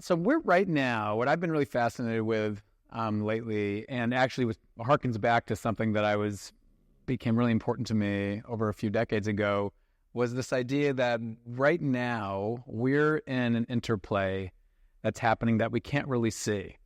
So we're right now, what I've been really fascinated with lately, and actually harkens back to something that became really important to me over a few decades ago, was this idea that right now we're in an interplay that's happening that we can't really see.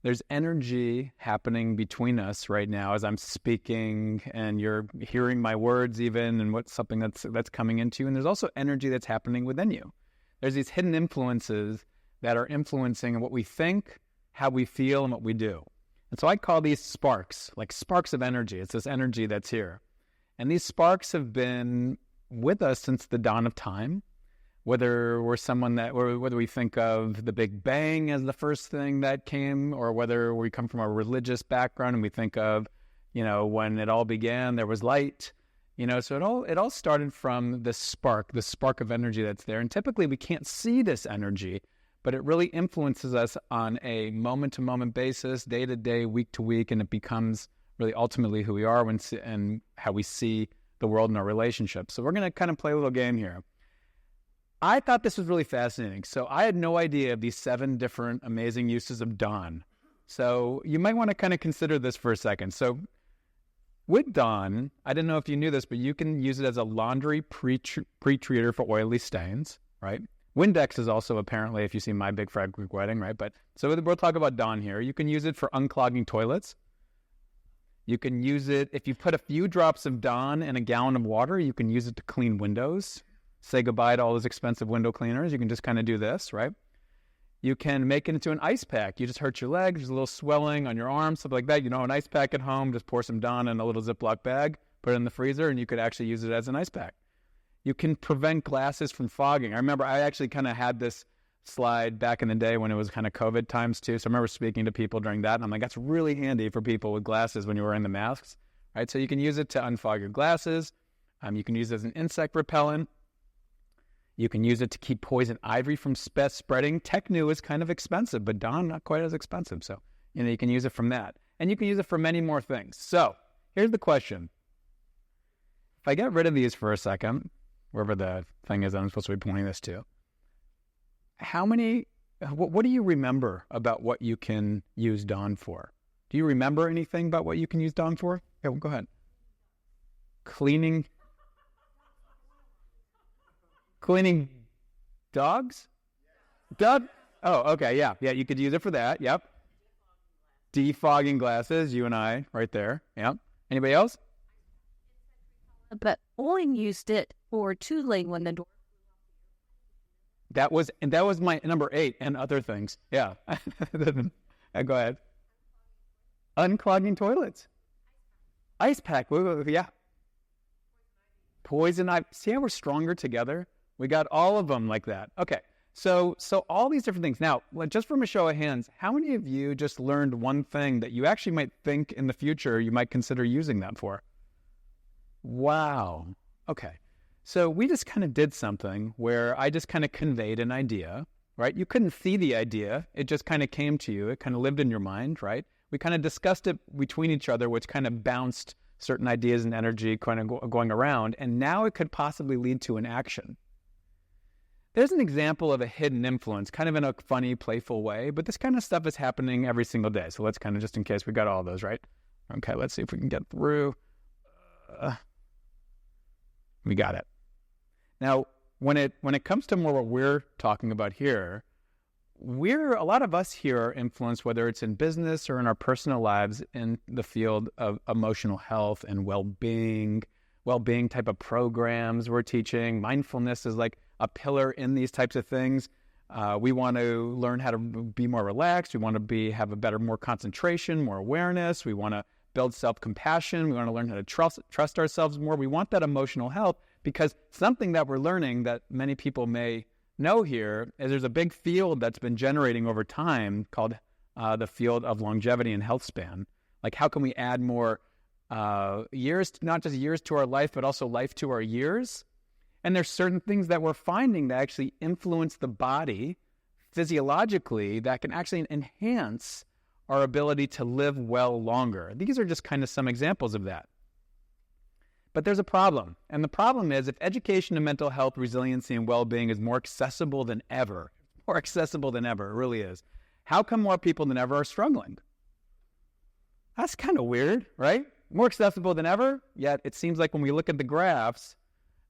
There's energy happening between us right now as I'm speaking, and you're hearing my words even, and what's something that's coming into you. And there's also energy that's happening within you. There's these hidden influences that are influencing what we think, how we feel, and what we do. And so I call these sparks, like sparks of energy. It's this energy that's here. And these sparks have been with us since the dawn of time. Whether whether we think of the Big Bang as the first thing that came, or whether we come from a religious background and we think of, when it all began, there was light, so it all started from this spark of energy that's there. And typically we can't see this energy, but it really influences us on a moment-to-moment basis, day-to-day, week-to-week, and it becomes really ultimately who we are and how we see the world and our relationships. So we're going to kind of play a little game here. I thought this was really fascinating. So I had no idea of these 7 different amazing uses of dawn. So you might want to kind of consider this for a second. So with dawn, I didn't know if you knew this, but you can use it as a laundry pre-treater for oily stains, right? Windex is also apparently, if you see My Big Fat Greek Wedding, right? But so we'll talk about dawn here. You can use it for unclogging toilets. You can use it, if you put a few drops of dawn in a gallon of water, you can use it to clean windows. Say goodbye to all those expensive window cleaners. You can just kind of do this, right? You can make it into an ice pack. You just hurt your legs, there's a little swelling on your arms, something like that. An ice pack at home, just pour some Dawn in a little Ziploc bag, put it in the freezer, and you could actually use it as an ice pack. You can prevent glasses from fogging. I remember I actually kind of had this slide back in the day when it was kind of COVID times too. So I remember speaking to people during that, and I'm like, that's really handy for people with glasses when you're wearing the masks, right? So you can use it to unfog your glasses. You can use it as an insect repellent. You can use it to keep poison ivy from spreading. Technu is kind of expensive, but Dawn not quite as expensive. So, you can use it from that. And you can use it for many more things. So, here's the question. If I get rid of these for a second, wherever the thing is that I'm supposed to be pointing this to, what do you remember about what you can use Dawn for? Do you remember anything about what you can use Dawn for? Yeah, well, go ahead. Cleaning dogs? Dog? Oh, okay, yeah. Yeah, you could use it for that, yep. Defogging glasses, you and I, right there, yep. Anybody else? But Owen used it for tooling when the door... That was my number 8 and other things, yeah. Go ahead. Unclogging toilets. Ice pack, yeah. Poison ivy. See how we're stronger together? We got all of them like that. Okay, so all these different things. Now, just from a show of hands, how many of you just learned one thing that you actually might think in the future you might consider using that for? Wow. Okay, so we just kind of did something where I just kind of conveyed an idea, right? You couldn't see the idea. It just kind of came to you. It kind of lived in your mind, right? We kind of discussed it between each other, which kind of bounced certain ideas and energy kind of going around, and now it could possibly lead to an action. There's an example of a hidden influence, kind of in a funny, playful way, but this kind of stuff is happening every single day. So let's kind of, just in case we got all those, right? Okay, let's see if we can get through. We got it. Now, when it comes to more what we're talking about here, a lot of us here are influenced, whether it's in business or in our personal lives, in the field of emotional health and well-being type of programs we're teaching. Mindfulness is like a pillar in these types of things. We want to learn how to be more relaxed. We want to have more concentration, more awareness. We want to build self-compassion. We want to learn how to trust ourselves more. We want that emotional health, because something that we're learning that many people may know here is there's a big field that's been generating over time called the field of longevity and health span. Like, how can we add more years, not just years to our life, but also life to our years? And there's certain things that we're finding that actually influence the body physiologically that can actually enhance our ability to live well longer. These are just kind of some examples of that. But there's a problem. And the problem is, if education in mental health, resiliency, and well-being is more accessible than ever, more accessible than ever. It really is. How come more people than ever are struggling? That's kind of weird, right? More accessible than ever, yet it seems like when we look at the graphs,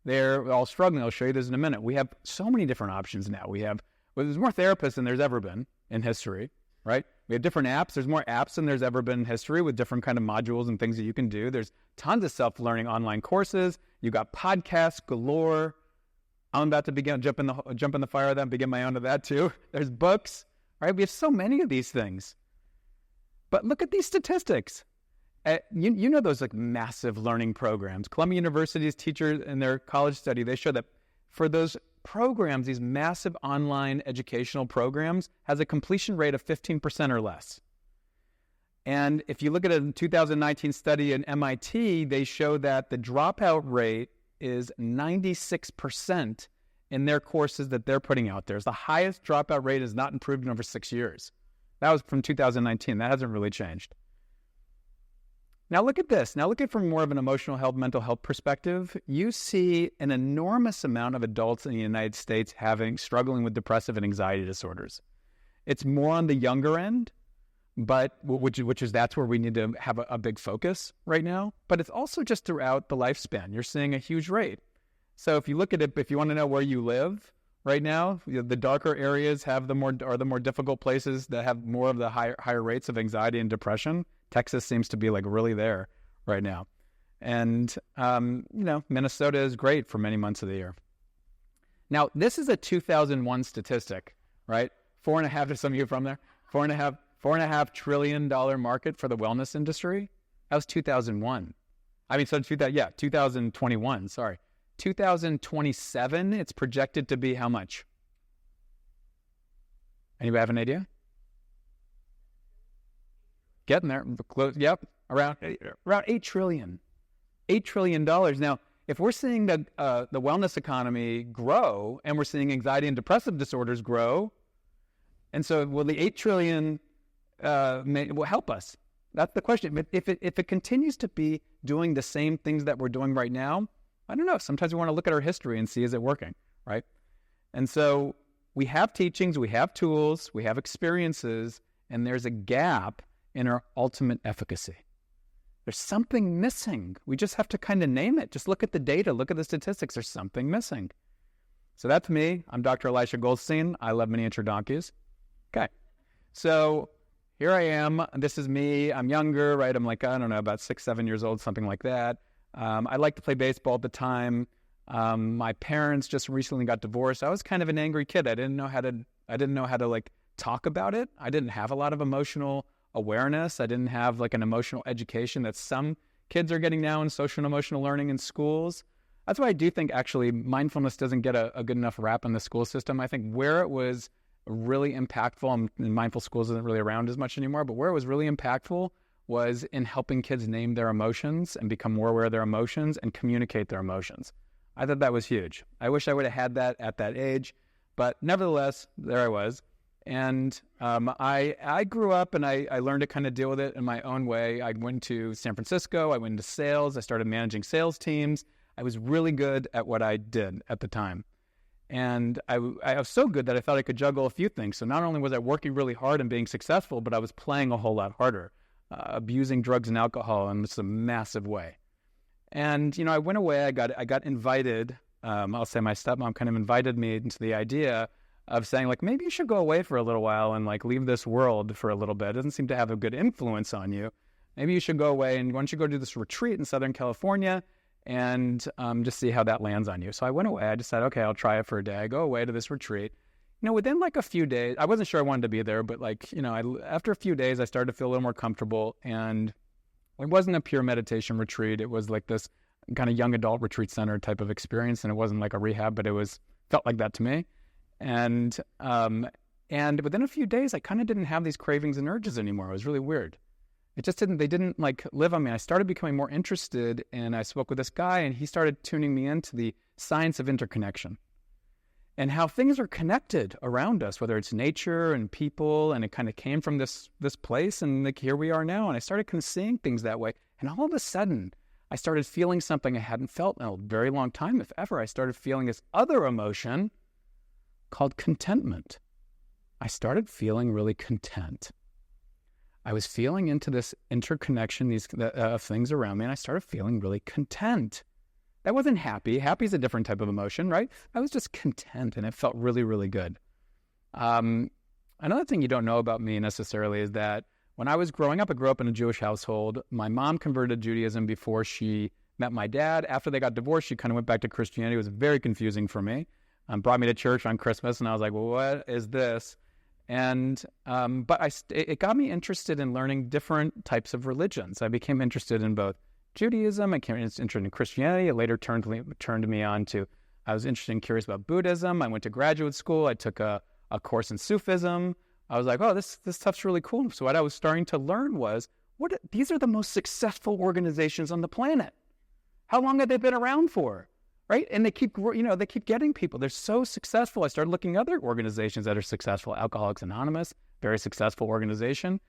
they're all struggling. I'll show you this in a minute. We have so many different options now. There's more therapists than there's ever been in history, right? We have different apps. There's more apps than there's ever been in history with different kind of modules and things that you can do. There's tons of self-learning online courses. You got podcasts galore. I'm about to jump in the fire of that and begin my own of that too. There's books, right? We have so many of these things. But look at these statistics. You know those like massive learning programs. Columbia University's teachers in their college study, they show that for those programs, these massive online educational programs, has a completion rate of 15% or less. And if you look at a 2019 study in MIT, they show that the dropout rate is 96% in their courses that they're putting out there. It's the highest dropout rate has not improved in over 6 years. That was from 2019. That hasn't really changed. Now look at this. Now look at it from more of an emotional health, mental health perspective. You see an enormous amount of adults in the United States struggling with depressive and anxiety disorders. It's more on the younger end, but that's where we need to have a big focus right now. But it's also just throughout the lifespan. You're seeing a huge rate. So if you look at it, if you want to know where you live right now, the darker areas are the more difficult places that have more of the higher rates of anxiety and depression. Texas seems to be like really there right now. And, Minnesota is great for many months of the year. Now, this is a 2001 statistic, right? 4.5 to some of you from there, $4.5 trillion market for the wellness industry. That was 2001. 2021, sorry. 2027, it's projected to be how much? Anybody have an idea? Getting there. Close. Yep. Around $8 trillion. $8 trillion. Now, if we're seeing the wellness economy grow and we're seeing anxiety and depressive disorders grow, and so will the $8 trillion will help us? That's the question. If it continues to be doing the same things that we're doing right now, I don't know. Sometimes we want to look at our history and see, is it working, right? And so we have teachings, we have tools, we have experiences, and there's a gap in our ultimate efficacy. There's something missing. We just have to kind of name it. Just look at the data, look at the statistics. There's something missing. So that's me. I'm Dr. Elisha Goldstein. I love miniature donkeys. Okay. So here I am. This is me. I'm younger, right? I'm like, I don't know, about 6, 7 years old, something like that. I liked to play baseball at the time. My parents just recently got divorced. I was kind of an angry kid. I didn't know how to like talk about it. I didn't have a lot of emotional awareness. I didn't have like an emotional education that some kids are getting now in social and emotional learning in schools. That's why I do think actually mindfulness doesn't get a good enough rap in the school system. I think where it was really impactful, and mindful schools isn't really around as much anymore, but where it was really impactful was in helping kids name their emotions and become more aware of their emotions and communicate their emotions. I thought that was huge. I wish I would have had that at that age, but nevertheless, there I was. And I grew up and I learned to kind of deal with it in my own way. I went to San Francisco. I went into sales. I started managing sales teams. I was really good at what I did at the time. And I was so good that I thought I could juggle a few things. So not only was I working really hard and being successful, but I was playing a whole lot harder, abusing drugs and alcohol in just a massive way. And, I went away. I got invited. I'll say my stepmom kind of invited me into the idea of saying, like, maybe you should go away for a little while and, like, leave this world for a little bit. It doesn't seem to have a good influence on you. Maybe you should go away, and why don't you go do this retreat in Southern California and just see how that lands on you. So I went away. I decided, okay, I'll try it for a day. I go away to this retreat. Within, like, a few days, I wasn't sure I wanted to be there, but, like, after a few days, I started to feel a little more comfortable, and it wasn't a pure meditation retreat. It was, like, this kind of young adult retreat center type of experience, and it wasn't, like, a rehab, but it felt like that to me. And within a few days, I kind of didn't have these cravings and urges anymore. It was really weird. They didn't like live on me. I started becoming more interested, and I spoke with this guy, and he started tuning me into the science of interconnection and how things are connected around us, whether it's nature and people, and it kind of came from this place, and like here we are now. And I started kind of seeing things that way. And all of a sudden, I started feeling something I hadn't felt in a very long time, if ever. I started feeling this other emotion called contentment. I started feeling really content. I was feeling into this interconnection, these things around me, and I started feeling really content. That wasn't happy. Happy is a different type of emotion, right? I was just content, and it felt really, really good. Another thing you don't know about me necessarily is that when I was growing up, I grew up in a Jewish household. My mom converted to Judaism before she met my dad. After they got divorced, she kind of went back to Christianity. It was very confusing for me. Brought me to church on Christmas, and I was like, well, what is this? And but it got me interested in learning different types of religions. I became interested in both Judaism. I became interested in Christianity. It later turned me on to, I was interested and curious about Buddhism. I went to graduate school. I took a course in Sufism. I was like, oh, this stuff's really cool. So what I was starting to learn was, these are the most successful organizations on the planet. How long have they been around for? Right? And they keep getting people. They're so successful. I started looking at other organizations that are successful. Alcoholics Anonymous, very successful organization.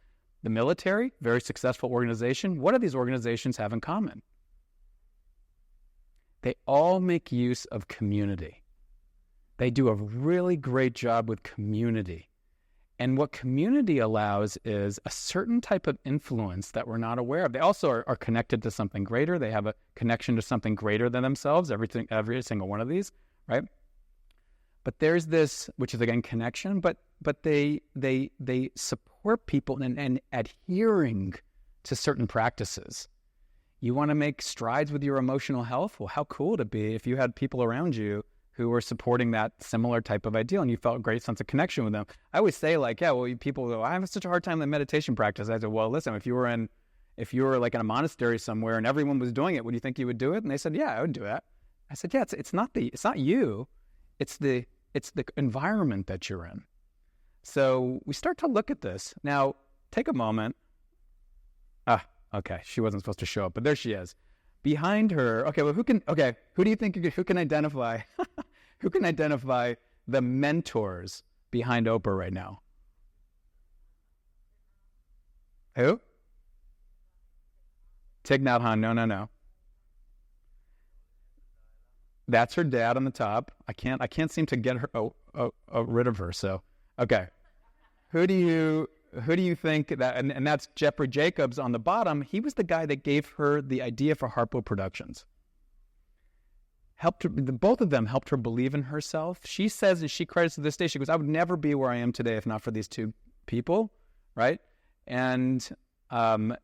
The military, very successful organization. What do these organizations have in common? They all make use of community. They do a really great job with community. And what community allows is a certain type of influence that we're not aware of. They also are connected to something greater. They have a connection to something greater than themselves, every single one of these, right? But there's this, which is again connection, but they support people in adhering to certain practices. You want to make strides with your emotional health? Well, how cool would it be if you had people around you who were supporting that similar type of ideal and you felt a great sense of connection with them? I always say, like, yeah, well, people go, I have such a hard time with meditation practice. I said, well, listen, if you were like in a monastery somewhere and everyone was doing it, would you think you would do it? And they said, yeah, I would do that. I said, yeah, it's not you, it's the environment that you're in. So we start to look at this. Now, take a moment. Okay, she wasn't supposed to show up, but there she is. Behind her, who do you think, who can identify, who can identify the mentors behind Oprah right now? Who? Thich Nhat Hanh, no. That's her dad on the top. I can't seem to get her rid of her, so, okay. Who do you think that, and that's Jeffrey Jacobs on the bottom. He was the guy that gave her the idea for Harpo Productions. Both of them helped her believe in herself. She says, and she credits to this day, she goes, I would never be where I am today if not for these two people, right? And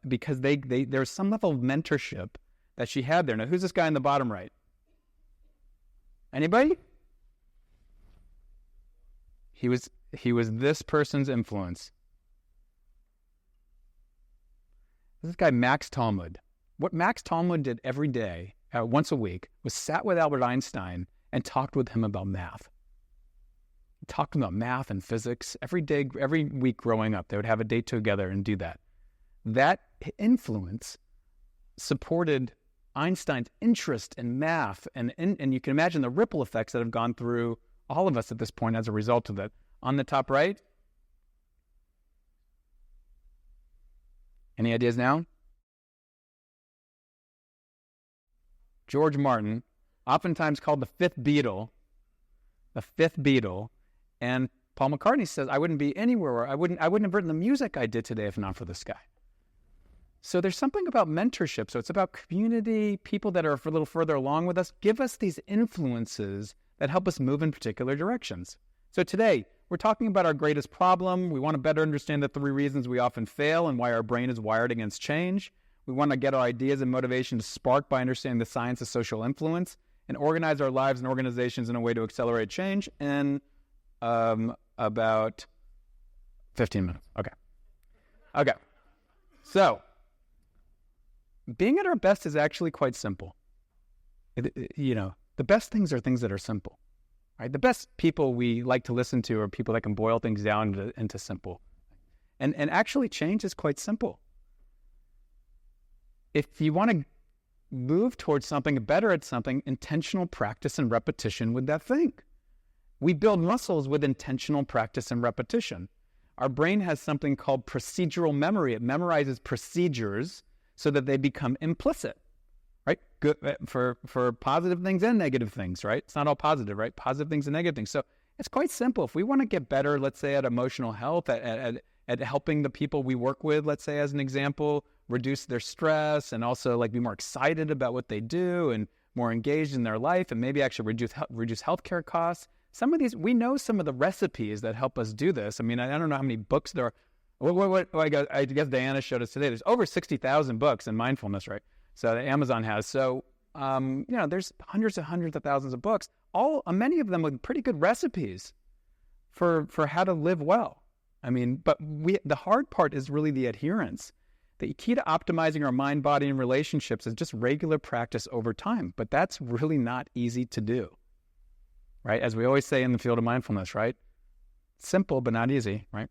because there's some level of mentorship that she had there. Now, who's this guy in the bottom right? Anybody? He was this person's influence. This guy, Max Talmud. What Max Talmud did every day, once a week, was sat with Albert Einstein and talked with him about math. He talked about math and physics every day, every week growing up. They would have a date together and do that. That influence supported Einstein's interest in math, and you can imagine the ripple effects that have gone through all of us at this point as a result of that. On the top right, any ideas now? George Martin, oftentimes called the fifth Beatle, and Paul McCartney says, I wouldn't be anywhere, or I wouldn't have written the music I did today if not for this guy. So there's something about mentorship. So it's about community, people that are a little further along with us, give us these influences that help us move in particular directions. So today, we're talking about our greatest problem. We want to better understand the 3 reasons we often fail and why our brain is wired against change. We want to get our ideas and motivation sparked by understanding the science of social influence and organize our lives and organizations in a way to accelerate change in about 15 minutes. Okay. So, being at our best is actually quite simple. The best things are things that are simple. Right? The best people we like to listen to are people that can boil things down into simple. And actually change is quite simple. If you want to move towards something, better at something, intentional practice and repetition with that thing. We build muscles with intentional practice and repetition. Our brain has something called procedural memory. It memorizes procedures so that they become implicit. Right? Good for positive things and negative things, right? It's not all positive, right? Positive things and negative things. So It's quite simple. If we want to get better, let's say at emotional health, at helping the people we work with, let's say as an example, reduce their stress and also like be more excited about what they do and more engaged in their life and maybe actually reduce healthcare costs. Some of these, we know some of the recipes that help us do this. I mean, I don't know how many books there are. I guess Diana showed us today. There's over 60,000 books in mindfulness, right? So that Amazon has. So, there's hundreds of thousands of books, many of them with pretty good recipes for how to live well. I mean, but the hard part is really the adherence. The key to optimizing our mind, body, and relationships is just regular practice over time. But that's really not easy to do, right? As we always say in the field of mindfulness, right? Simple, but not easy, right?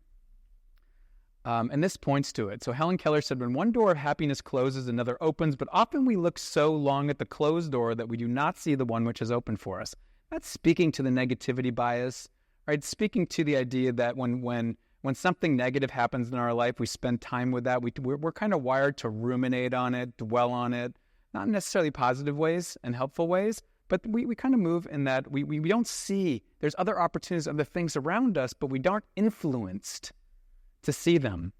And this points to it. So Helen Keller said, when one door of happiness closes, another opens, but often we look so long at the closed door that we do not see the one which is open for us. That's speaking to the negativity bias, right? Speaking to the idea that when something negative happens in our life, we spend time with that. We're kind of wired to ruminate on it, dwell on it, not necessarily positive ways and helpful ways, but we kind of move in that we don't see, there's other opportunities, other things around us, but we aren't influenced to see them.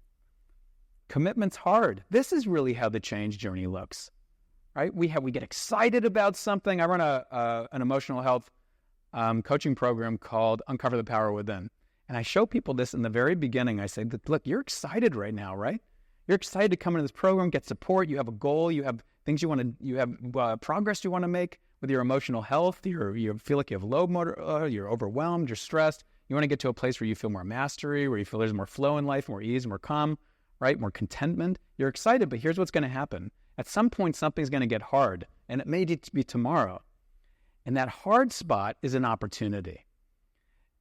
Commitment's hard. This is really how the change journey looks, right? We get excited about something. I run an emotional health coaching program called Uncover the Power Within. And I show people this in the very beginning. I say, look, you're excited right now, right? You're excited to come into this program, get support. You have a goal. You have things you have progress you want to make with your emotional health. You feel like you have low motor, you're overwhelmed, you're stressed. You want to get to a place where you feel more mastery, where you feel there's more flow in life, more ease, more calm, right? More contentment. You're excited, but here's what's going to happen. At some point, something's going to get hard, and it may be tomorrow. And that hard spot is an opportunity.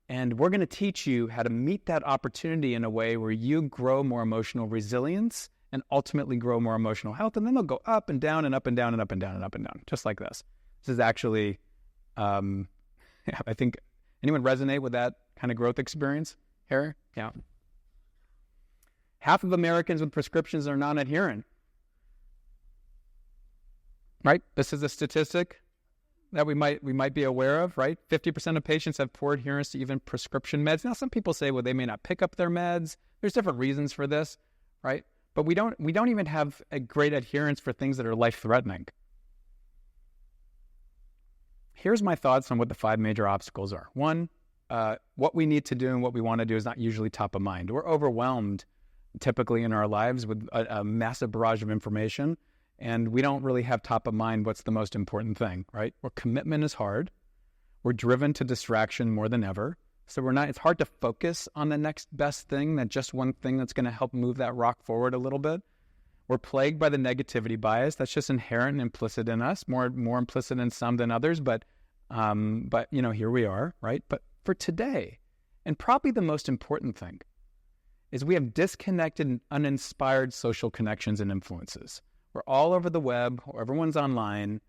And we're going to teach you how to meet that opportunity in a way where you grow more emotional resilience and ultimately grow more emotional health. And then they'll go up and down and up and down and up and down and up and down, just like this. This is actually, I think, anyone resonate with that kind of growth experience here? Yeah. Half of Americans with prescriptions are non-adherent. Right? This is a statistic that we might be aware of, right? 50% of patients have poor adherence to even prescription meds. Now, some people say, well, they may not pick up their meds. There's different reasons for this, right? But we don't even have a great adherence for things that are life-threatening. Here's my thoughts on what the 5 major obstacles are. One, what we need to do and what we want to do is not usually top of mind. We're overwhelmed typically in our lives with a massive barrage of information, and we don't really have top of mind what's the most important thing, right? Where commitment is hard. We're driven to distraction more than ever. So it's hard to focus on the next best thing, that just one thing that's going to help move that rock forward a little bit. We're plagued by the negativity bias. That's just inherent and implicit in us, more implicit in some than others, but here we are, right? But for today, and probably the most important thing, is we have disconnected and uninspired social connections and influences. We're all over the web, or everyone's online,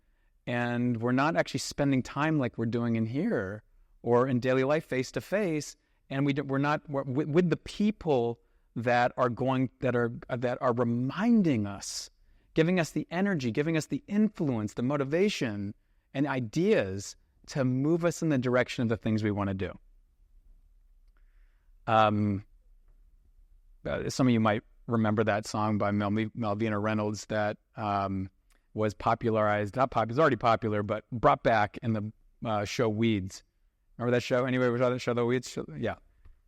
and we're not actually spending time like we're doing in here or in daily life face to face, and we're not with the people that are reminding us, giving us the energy, giving us the influence, the motivation, and ideas to move us in the direction of the things we want to do. Some of you might remember that song by Malvina Reynolds that was popularized, not popular, it's already popular, but brought back in the show Weeds. Remember that show? Anyway, was that show, The Weeds? Yeah.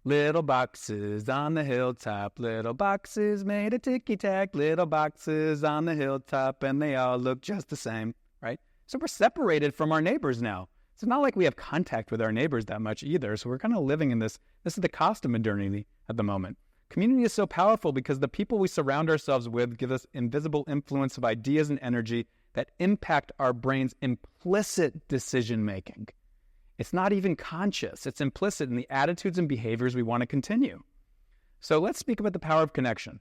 Little boxes on the hilltop, little boxes made of ticky-tack, little boxes on the hilltop, and they all look just the same, right? So we're separated from our neighbors now. It's not like we have contact with our neighbors that much either. So we're kind of living in this is the cost of modernity at the moment. Community is so powerful because the people we surround ourselves with give us invisible influence of ideas and energy that impact our brain's implicit decision-making. It's not even conscious. It's implicit in the attitudes and behaviors we want to continue. So let's speak about the power of connection.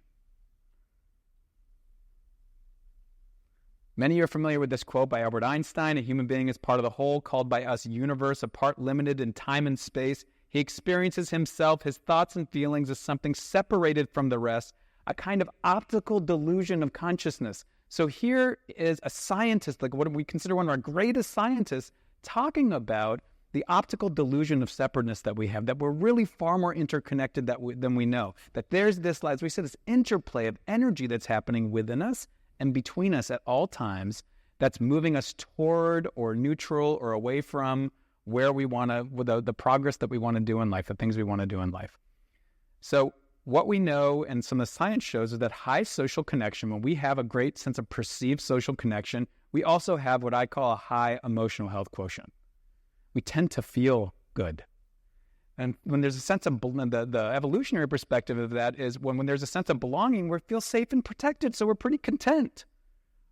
Many are familiar with this quote by Albert Einstein: a human being is part of the whole, called by us universe, a part limited in time and space. He experiences himself, his thoughts and feelings, as something separated from the rest, a kind of optical delusion of consciousness. So here is a scientist, like what we consider one of our greatest scientists, talking about the optical delusion of separateness that we have, that we're really far more interconnected than we know, that there's this, as we said, this interplay of energy that's happening within us and between us at all times that's moving us toward or neutral or away from where we want to, the progress that we want to do in life, the things we want to do in life. So what we know and some of the science shows is that high social connection, when we have a great sense of perceived social connection, we also have what I call a high emotional health quotient. We tend to feel good. And when there's a sense of, the evolutionary perspective of that is when there's a sense of belonging, we feel safe and protected, so we're pretty content,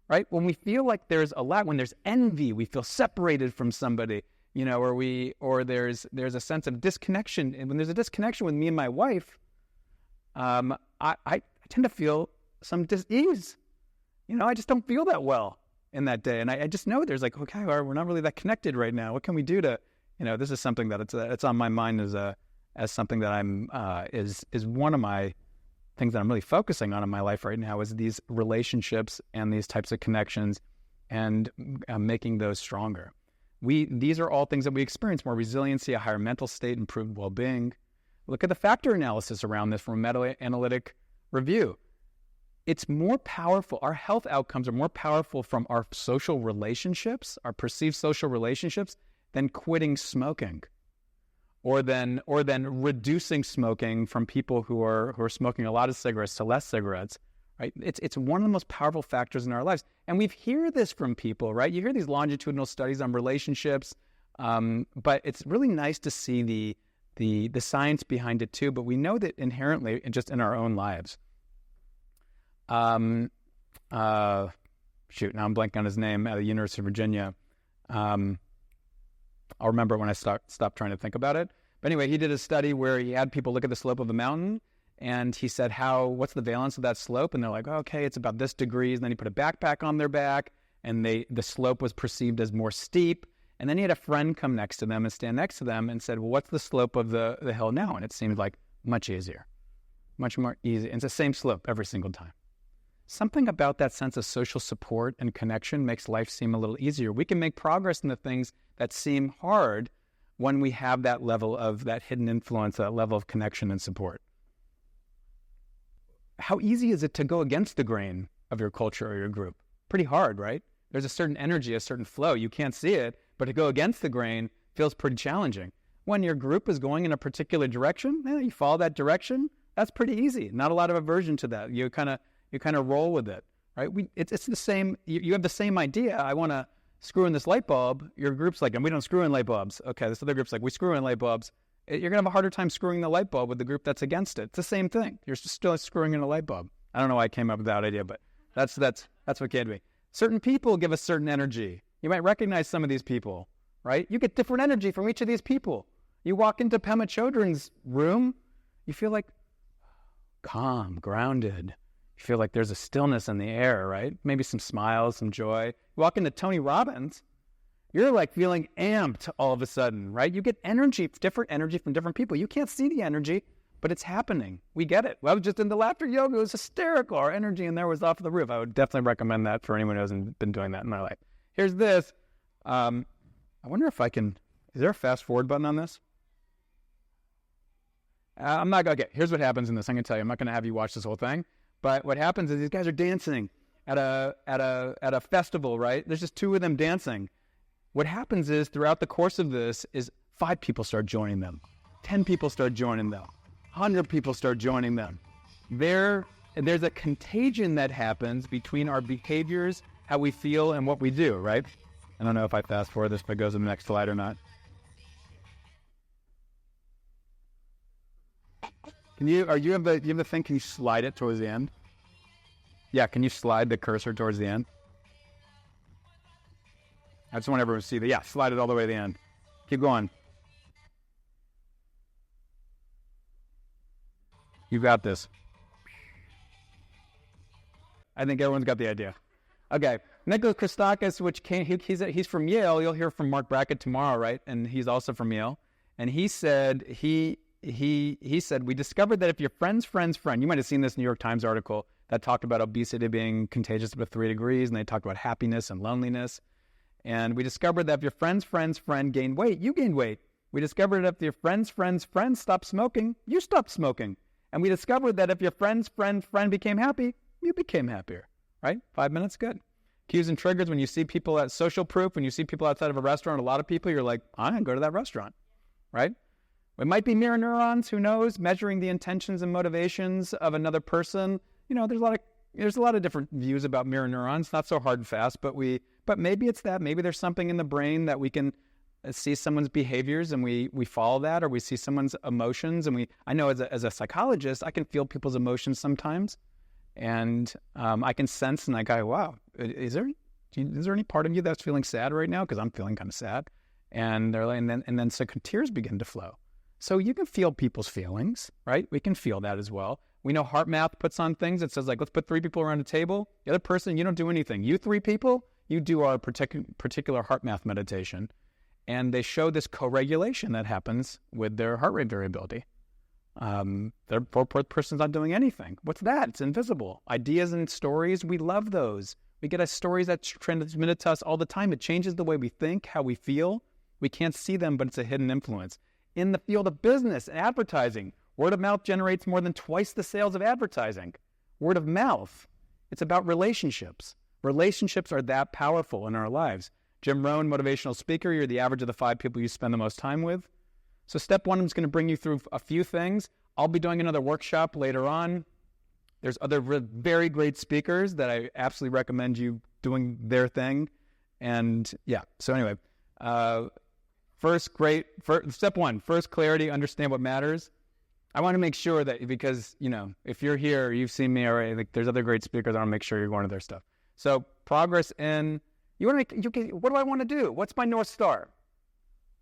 right? When we feel like there's a lack, when there's envy, we feel separated from somebody, or there's a sense of disconnection. And when there's a disconnection with me and my wife, I tend to feel some dis-ease. I just don't feel that well in that day. And I just know there's like, okay, we're not really that connected right now. What can we do to, this is something that it's on my mind as something that is one of my things that I'm really focusing on in my life right now, is these relationships and these types of connections and making those stronger. These are all things that we experience: more resiliency, a higher mental state, improved well-being. Look at the factor analysis around this from a meta-analytic review. It's more powerful. Our health outcomes are more powerful from our social relationships, our perceived social relationships, than quitting smoking, or than reducing smoking from people who are smoking a lot of cigarettes to less cigarettes. Right? It's one of the most powerful factors in our lives, and we hear this from people. Right? You hear these longitudinal studies on relationships, but it's really nice to see the science behind it too. But we know that inherently, just in our own lives. Now I'm blanking on his name, at the University of Virginia. I'll remember when I stop trying to think about it. But anyway, he did a study where he had people look at the slope of a mountain, and he said, what's the valence of that slope? And they're like, okay, it's about this degrees. And then he put a backpack on their back, and the slope was perceived as more steep. And then he had a friend come next to them and stand next to them and said, well, what's the slope of the hill now? And it seemed like much easier, much more easy. And it's the same slope every single time. Something about that sense of social support and connection makes life seem a little easier. We can make progress in the things that seem hard when we have that level of that hidden influence, that level of connection and support. How easy is it to go against the grain of your culture or your group? Pretty hard, right? There's a certain energy, a certain flow. You can't see it, but to go against the grain feels pretty challenging. When your group is going in a particular direction, you follow that direction. That's pretty easy. Not a lot of aversion to that. You kind of roll with it, right? It's the same. You have the same idea. I want to screw in this light bulb. Your group's like, and we don't screw in light bulbs. Okay, this other group's like, we screw in light bulbs. You're going to have a harder time screwing the light bulb with the group that's against it. It's the same thing. You're still screwing in a light bulb. I don't know why I came up with that idea, but that's what can be. Certain people give a certain energy. You might recognize some of these people, right? You get different energy from each of these people. You walk into Pema Chodron's room, you feel like calm, grounded. You feel like there's a stillness in the air, right? Maybe some smiles, some joy. You walk into Tony Robbins, you're like feeling amped all of a sudden, right? You get different energy from different people. You can't see the energy, but it's happening. We get it. Well, I was just in the laughter yoga. It was hysterical. Our energy in there was off the roof. I would definitely recommend that for anyone who hasn't been doing that in their life. Here's this. I wonder if I can, is there a fast forward button on this? Okay, here's what happens in this. I'm going to tell you. I'm not going to have you watch this whole thing. But what happens is these guys are dancing at a festival, right? There's just two of them dancing. What happens is throughout the course of this is 5 people start joining them. 10 people start joining them. 100 people start joining them. There's a contagion that happens between our behaviors, how we feel, and what we do, right? I don't know if I fast forward this, if it goes to the next slide or not. You have the thing, can you slide it towards the end? Yeah, can you slide the cursor towards the end? I just want everyone to see that. Yeah, slide it all the way to the end. Keep going. You got this. I think everyone's got the idea. Okay, Nicholas Christakis, he's from Yale. You'll hear from Mark Brackett tomorrow, right? And he's also from Yale. And he said he said we discovered that if your friend's friend's friend, you might have seen this New York Times article that talked about obesity being contagious up to 3 degrees, and they talked about happiness and loneliness. And we discovered that if your friend's friend gained weight, you gained weight. We discovered that if your friend's friend stopped smoking, you stopped smoking. And we discovered that if your friend's friend became happy, you became happier, right? 5 minutes, good. Cues and triggers, when you see people at social proof, when you see people outside of a restaurant, a lot of people, you're like, I'm going to go to that restaurant, right? It might be mirror neurons, who knows, measuring the intentions and motivations of another person. You know, there's a lot of different views about mirror neurons, not so hard and fast, but maybe it's that. Maybe there's something in the brain that we can see someone's behaviors and we follow that, or we see someone's emotions. And I know as a psychologist, I can feel people's emotions sometimes. And I can sense, and I go, wow, is there any part of you that's feeling sad right now? Because I'm feeling kind of sad. And they're like, and then so tears begin to flow. So you can feel people's feelings, right? We can feel that as well. We know heart math puts on things. It says, like, let's put 3 people around a table. The other person, you don't do anything. You 3 people, you do our particular heart math meditation. And they show this co-regulation that happens with their heart rate variability. The 4th person's not doing anything. What's that? It's invisible. Ideas and stories, we love those. We get stories that transmitted to us all the time. It changes the way we think, how we feel. We can't see them, but it's a hidden influence. In the field of business and advertising, word of mouth generates more than twice the sales of advertising. Word of mouth, it's about relationships. Relationships are that powerful in our lives. Jim Rohn, motivational speaker, you're the average of the 5 people you spend the most time with. So step 1, I'm just going to bring you through a few things. I'll be doing another workshop later on. There's other very great speakers that I absolutely recommend you doing their thing. And yeah, so anyway, step 1, first clarity, understand what matters. I want to make sure that, because, you know, if you're here, you've seen me already, like, there's other great speakers, I want to make sure you're going to their stuff. So progress in, what do I want to do? What's my North Star?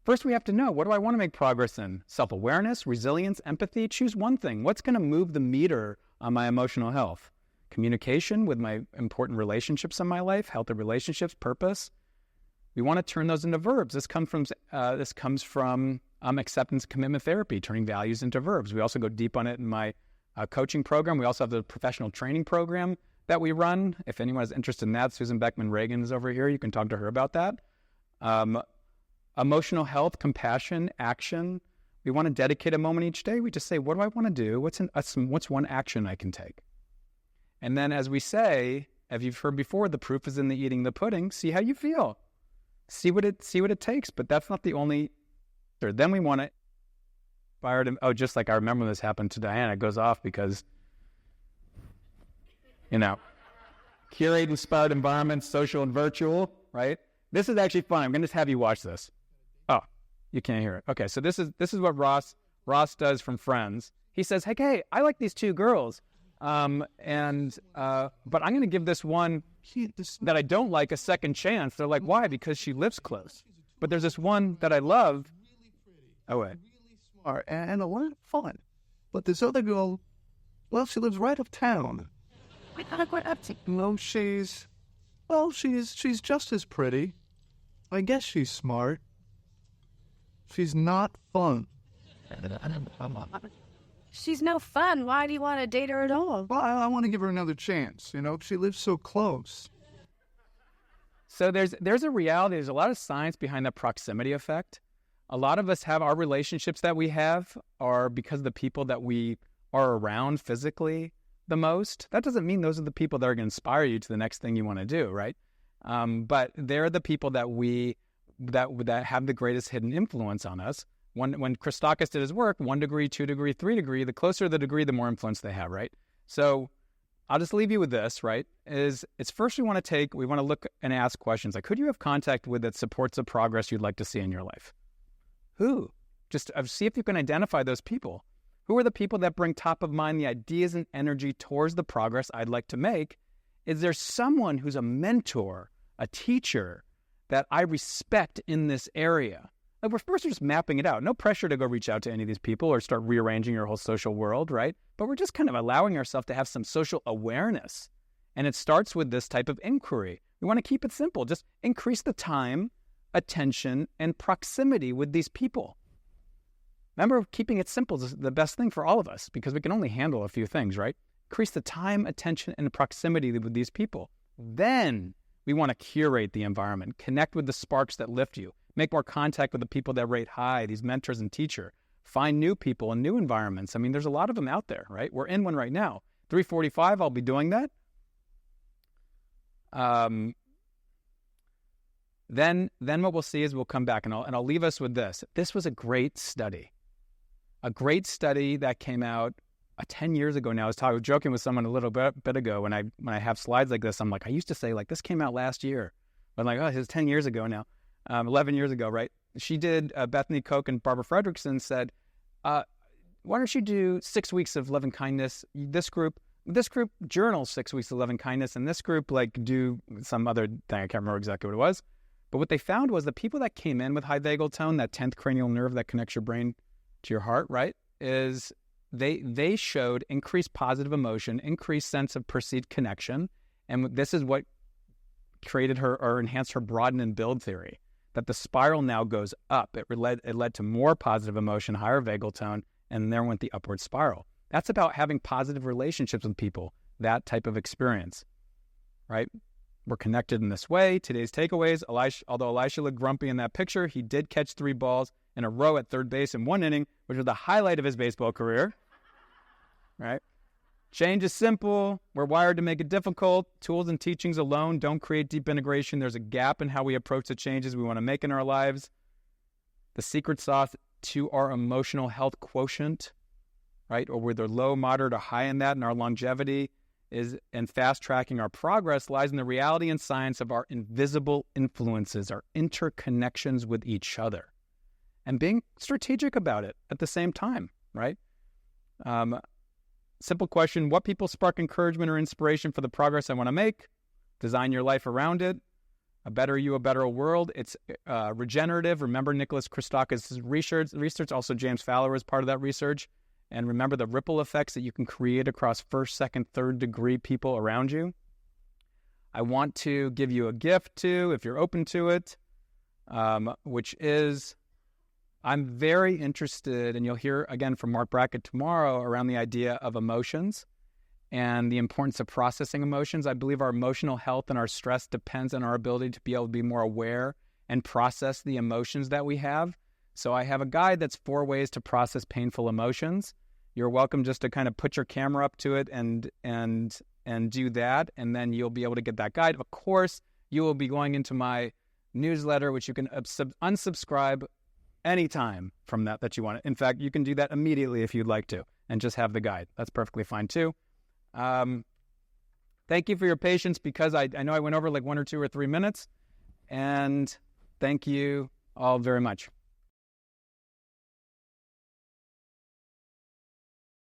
First, we have to know, what do I want to make progress in? Self-awareness, resilience, empathy. Choose one thing. What's going to move the meter on my emotional health? Communication with my important relationships in my life, healthy relationships, purpose. We want to turn those into verbs. This comes from acceptance commitment therapy, turning values into verbs. We also go deep on it in my coaching program. We also have the professional training program that we run. If anyone is interested in that, Susan Beckman-Reagan is over here. You can talk to her about that. Emotional health, compassion, action. We want to dedicate a moment each day. We just say, what do I want to do? What's one action I can take? And then, as we say, as you've heard before, the proof is in the eating the pudding. See how you feel. See what it takes. But that's not the only. Then we want to fire them. Oh, just like I remember this happened to Diana. It goes off because, curate inspired environments, social and virtual, right? This is actually fun. I'm going to have you watch this. Oh, you can't hear it. Okay, so this is what Ross does from Friends. He says, hey, I like these 2 girls, but I'm going to give this one that I don't like a second chance. They're like, why? Because she lives close. But there's this one that I love. Oh, wait. Really smart and a lot of fun. But this other girl, well, she lives right uptown. No, she's just as pretty. I guess she's smart. She's not fun. She's no fun. Why do you want to date her at all? Well, I want to give her another chance. She lives so close. So there's a reality. There's a lot of science behind the proximity effect. A lot of us have our relationships that we have are because of the people that we are around physically the most. That doesn't mean those are the people that are going to inspire you to the next thing you want to do, right? But they're the people that that have the greatest hidden influence on us. When Christakis did his work, 1 degree, 2 degree, 3 degree, the closer the degree, the more influence they have, right? So I'll just leave you with this, right? It's first we want to look and ask questions like, who do you have contact with that supports the progress you'd like to see in your life? Who? Just see if you can identify those people. Who are the people that bring top of mind the ideas and energy towards the progress I'd like to make? Is there someone who's a mentor, a teacher that I respect in this area? Like, we're first just mapping it out. No pressure to go reach out to any of these people or start rearranging your whole social world, right? But we're just kind of allowing ourselves to have some social awareness. And it starts with this type of inquiry. We want to keep it simple. Just increase the time, attention, and proximity with these people. Remember, keeping it simple is the best thing for all of us because we can only handle a few things, right? Increase the time, attention, and proximity with these people. Then We want to curate the environment, connect with the sparks that lift you, make more contact with the people that rate high, these mentors and teacher, find new people and new environments. I mean, there's a lot of them out there, right? We're in one right now. 3:45, I'll be doing that. Then what we'll see is we'll come back, and I'll leave us with this. This was a great study that came out 10 years ago now. I was joking with someone a little bit ago when I have slides like this. I'm like, I used to say like this came out last year, but I'm like, oh, it's 10 years ago now, 11 years ago, right? She did. Bethany Koch and Barbara Fredrickson said, why don't you do 6 weeks of loving kindness? This group journal 6 weeks of loving kindness, and this group like do some other thing. I can't remember exactly what it was. But what they found was the people that came in with high vagal tone, that 10th cranial nerve that connects your brain to your heart, right, is they showed increased positive emotion, increased sense of perceived connection. And this is what created her or enhanced her broaden and build theory, that the spiral now goes up. It led to more positive emotion, higher vagal tone, and there went the upward spiral. That's about having positive relationships with people, that type of experience, right? We're connected in this way. Today's takeaways, although Elisha looked grumpy in that picture, he did catch 3 balls in a row at third base in 1 inning, which was the highlight of his baseball career, right? Change is simple. We're wired to make it difficult. Tools and teachings alone don't create deep integration. There's a gap in how we approach the changes we want to make in our lives. The secret sauce to our emotional health quotient, right, or whether low, moderate, or high in that, and our longevity and fast tracking our progress lies in the reality and science of our invisible influences, our interconnections with each other, and being strategic about it at the same time, right? Simple question: what people spark encouragement or inspiration for the progress I want to make? Design your life around it. A better you, a better world. It's regenerative. Remember Nicholas Christakis' research. Also, James Fowler was part of that research. And remember the ripple effects that you can create across first, second, third degree people around you. I want to give you a gift too, if you're open to it, which is, I'm very interested, and you'll hear again from Mark Brackett tomorrow, around the idea of emotions and the importance of processing emotions. I believe our emotional health and our stress depends on our ability to be able to be more aware and process the emotions that we have. So I have a guide that's 4 ways to process painful emotions. You're welcome just to kind of put your camera up to it and do that, and then you'll be able to get that guide. Of course, you will be going into my newsletter, which you can unsubscribe anytime from that you want. In fact, you can do that immediately if you'd like to, and just have the guide. That's perfectly fine too. Thank you for your patience, because I know I went over like 1 or 2 or 3 minutes, and thank you all very much.